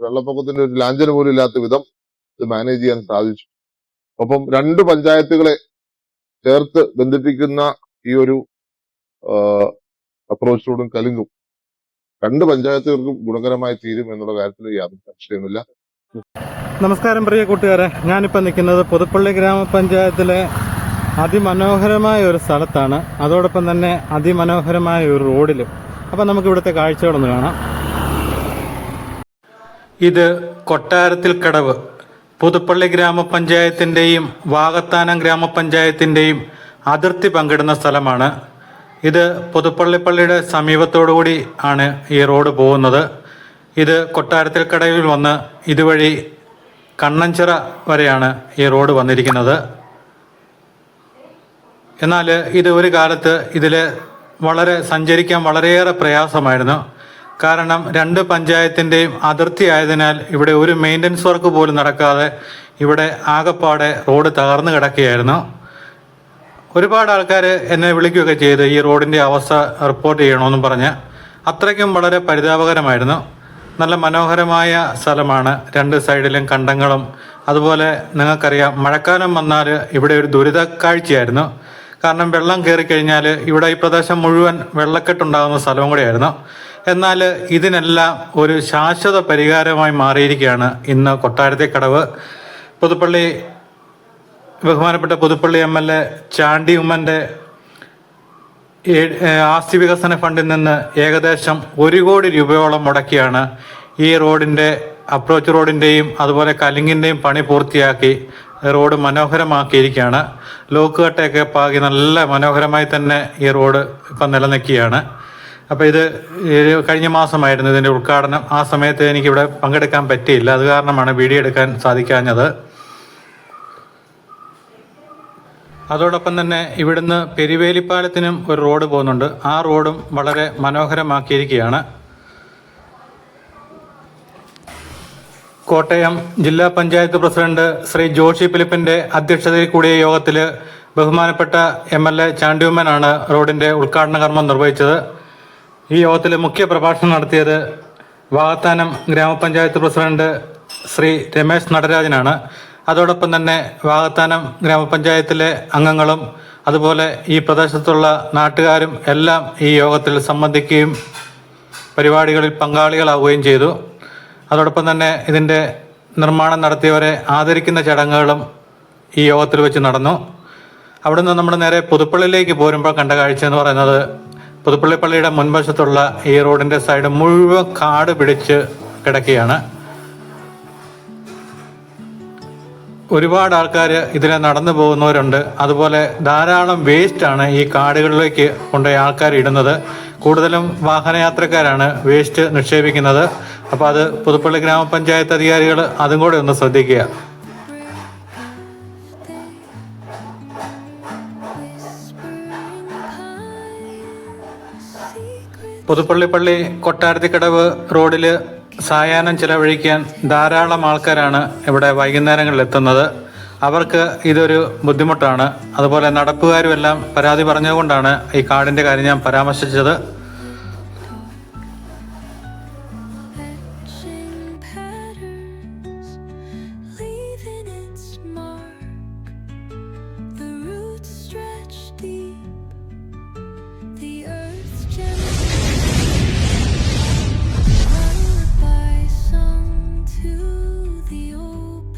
വെള്ളപ്പൊക്കത്തിന്റെ ഒരു ലാഞ്ചന പോലും ഇല്ലാത്ത വിധം ഇത് മാനേജ് ചെയ്യാൻ സാധിച്ചു. ഒപ്പം 2 പഞ്ചായത്തുകളെ ചേർത്ത് ബന്ധിപ്പിക്കുന്ന ഈ ഒരു അപ്രോച്ച് റോഡും കലുങ്കും 2 പഞ്ചായത്തുകൾക്കും ഗുണകരമായി തീരും എന്നുള്ള കാര്യത്തിൽ യാതൊരു സംശയമില്ല. നമസ്കാരം പ്രിയ കൂട്ടുകാരെ, ഞാനിപ്പോൾ നിൽക്കുന്നത് പുതുപ്പള്ളി ഗ്രാമപഞ്ചായത്തിലെ അതിമനോഹരമായ ഒരു സ്ഥലത്താണ്. അതോടൊപ്പം തന്നെ അതിമനോഹരമായ ഒരു റോഡിലും. അപ്പം നമുക്ക് ഇവിടുത്തെ കാഴ്ചകളൊന്ന് കാണാം. ഇത് കൊട്ടാരത്തിൽ കടവ് പുതുപ്പള്ളി ഗ്രാമപഞ്ചായത്തിൻ്റെയും വാകത്താനം ഗ്രാമപഞ്ചായത്തിൻ്റെയും അതിർത്തി പങ്കിടുന്ന സ്ഥലമാണ്. ഇത് പുതുപ്പള്ളി പള്ളിയുടെ സമീപത്തോടുകൂടി ആണ് ഈ റോഡ് പോകുന്നത്. ഇത് കൊട്ടാരത്തിൽ കടവിൽ വന്ന് ഇതുവഴി കണ്ണഞ്ചിറ വരെയാണ് ഈ റോഡ് വന്നിരിക്കുന്നത്. എന്നാൽ ഇത് ഒരു കാലത്ത് ഇതിൽ സഞ്ചരിക്കാൻ വളരെയേറെ പ്രയാസമായിരുന്നു. കാരണം 2 പഞ്ചായത്തിൻ്റെയും അതിർത്തി ആയതിനാൽ ഇവിടെ ഒരു മെയിൻ്റനൻസ് വർക്ക് പോലും നടക്കാതെ ഇവിടെ ആകപ്പാടെ റോഡ് തകർന്നു കിടക്കുകയായിരുന്നു. ഒരുപാട് ആൾക്കാർ എന്നെ വിളിക്കുകയൊക്കെ ചെയ്ത് ഈ റോഡിൻ്റെ അവസ്ഥ റിപ്പോർട്ട് ചെയ്യണമെന്നും പറഞ്ഞ്. അത്രയ്ക്കും വളരെ പരിതാപകരമായിരുന്നു. നല്ല മനോഹരമായ സ്ഥലമാണ്. 2 സൈഡിലും കണ്ടങ്ങളും. അതുപോലെ നിങ്ങൾക്കറിയാം, മഴക്കാലം വന്നാൽ ഇവിടെ ഒരു ദുരിത കാഴ്ചയായിരുന്നു. കാരണം വെള്ളം കയറിക്കഴിഞ്ഞാൽ ഇവിടെ ഈ പ്രദേശം മുഴുവൻ വെള്ളക്കെട്ടുണ്ടാകുന്ന സ്ഥലവും കൂടെയായിരുന്നു. എന്നാൽ ഇതിനെല്ലാം ഒരു ശാശ്വത പരിഹാരമായി മാറിയിരിക്കുകയാണ് ഇന്ന് കൊട്ടാരത്തെ കടവ്. ബഹുമാനപ്പെട്ട പുതുപ്പള്ളി MLA ചാണ്ടി ഉമ്മൻ്റെ ആസ്തി വികസന ഫണ്ടിൽ നിന്ന് ഏകദേശം 1 കോടി രൂപയോളം മുടക്കിയാണ് ഈ റോഡിൻ്റെ അപ്രോച്ച് റോഡിൻ്റെയും അതുപോലെ കലിങ്ങിൻ്റെയും പണി പൂർത്തിയാക്കി റോഡ് മനോഹരമാക്കിയിരിക്കുകയാണ്. ലോക്ക് കട്ടയൊക്കെ പാകി നല്ല മനോഹരമായി തന്നെ ഈ റോഡ് ഇപ്പം നിലനിൽക്കുകയാണ്. അപ്പോൾ ഇത് കഴിഞ്ഞ മാസമായിരുന്നു ഇതിൻ്റെ ഉദ്ഘാടനം. ആ സമയത്ത് എനിക്കിവിടെ പങ്കെടുക്കാൻ പറ്റിയില്ല. അത് കാരണമാണ് വീഡിയോ എടുക്കാൻ സാധിക്കാഞ്ഞത്. അതോടൊപ്പം തന്നെ ഇവിടുന്ന് പെരുവേലിപ്പാലത്തിനും ഒരു റോഡ് പോകുന്നുണ്ട്. ആ റോഡും വളരെ മനോഹരമാക്കിയിരിക്കുകയാണ്. കോട്ടയം ജില്ലാ പഞ്ചായത്ത് പ്രസിഡന്റ് ശ്രീ ജോഷി ഫിലിപ്പിൻ്റെ അധ്യക്ഷതയിൽ കൂടിയ യോഗത്തിൽ ബഹുമാനപ്പെട്ട MLA ചാണ്ടി ഉമ്മനാണ് റോഡിൻ്റെ ഉദ്ഘാടന കർമ്മം നിർവഹിച്ചത്. ഈ യോഗത്തിൽ മുഖ്യ പ്രഭാഷണം നടത്തിയത് വാകത്താനം ഗ്രാമപഞ്ചായത്ത് പ്രസിഡന്റ് ശ്രീ രമേശ് നടരാജനാണ്. അതോടൊപ്പം തന്നെ വാകത്താനം ഗ്രാമപഞ്ചായത്തിലെ അംഗങ്ങളും അതുപോലെ ഈ പ്രദേശത്തുള്ള നാട്ടുകാരും എല്ലാം ഈ യോഗത്തിൽ സംബന്ധിക്കുകയും പരിപാടികളിൽ പങ്കാളികളാവുകയും ചെയ്തു. അതോടൊപ്പം തന്നെ ഇതിൻ്റെ നിർമ്മാണം നടത്തിയവരെ ആദരിക്കുന്ന ചടങ്ങുകളും ഈ യോഗത്തിൽ വെച്ച് നടന്നു. അവിടുന്ന് നമ്മൾ നേരെ പുതുപ്പള്ളിയിലേക്ക് പോരുമ്പോൾ കണ്ട കാഴ്ച എന്ന് പറയുന്നത്, പുതുപ്പള്ളി പള്ളിയുടെ മുൻവശത്തുള്ള ഈ റോഡിൻ്റെ സൈഡ് മുഴുവൻ കാട് പിടിച്ച് കിടക്കുകയാണ്. ഒരുപാട് ആൾക്കാർ ഇതിലെ നടന്നു പോകുന്നവരുണ്ട്. അതുപോലെ ധാരാളം വേസ്റ്റാണ് ഈ കാടുകളിലേക്ക് കൊണ്ടുപോയി ആൾക്കാർ ഇടുന്നത്. കൂടുതലും വാഹനയാത്രക്കാരാണ് വേസ്റ്റ് നിക്ഷേപിക്കുന്നത്. അപ്പോൾ അത് പുതുപ്പള്ളി ഗ്രാമപഞ്ചായത്ത് അധികാരികൾ അതും കൂടെ ഒന്ന് ശ്രദ്ധിക്കുക. പുതുപ്പള്ളി പള്ളി കൊട്ടാരത്തിക്കടവ് റോഡിൽ സായാഹ്നം ചിലവഴിക്കാൻ ധാരാളം ആൾക്കാരാണ് ഇവിടെ വൈകുന്നേരങ്ങളിൽ എത്തുന്നത്. അവർക്ക് ഇതൊരു ബുദ്ധിമുട്ടാണ്. അതുപോലെ നടപ്പുകാരുമെല്ലാം പരാതി പറഞ്ഞതുകൊണ്ടാണ് ഈ കാടിൻ്റെ കാര്യം ഞാൻ പരാമർശിച്ചത്.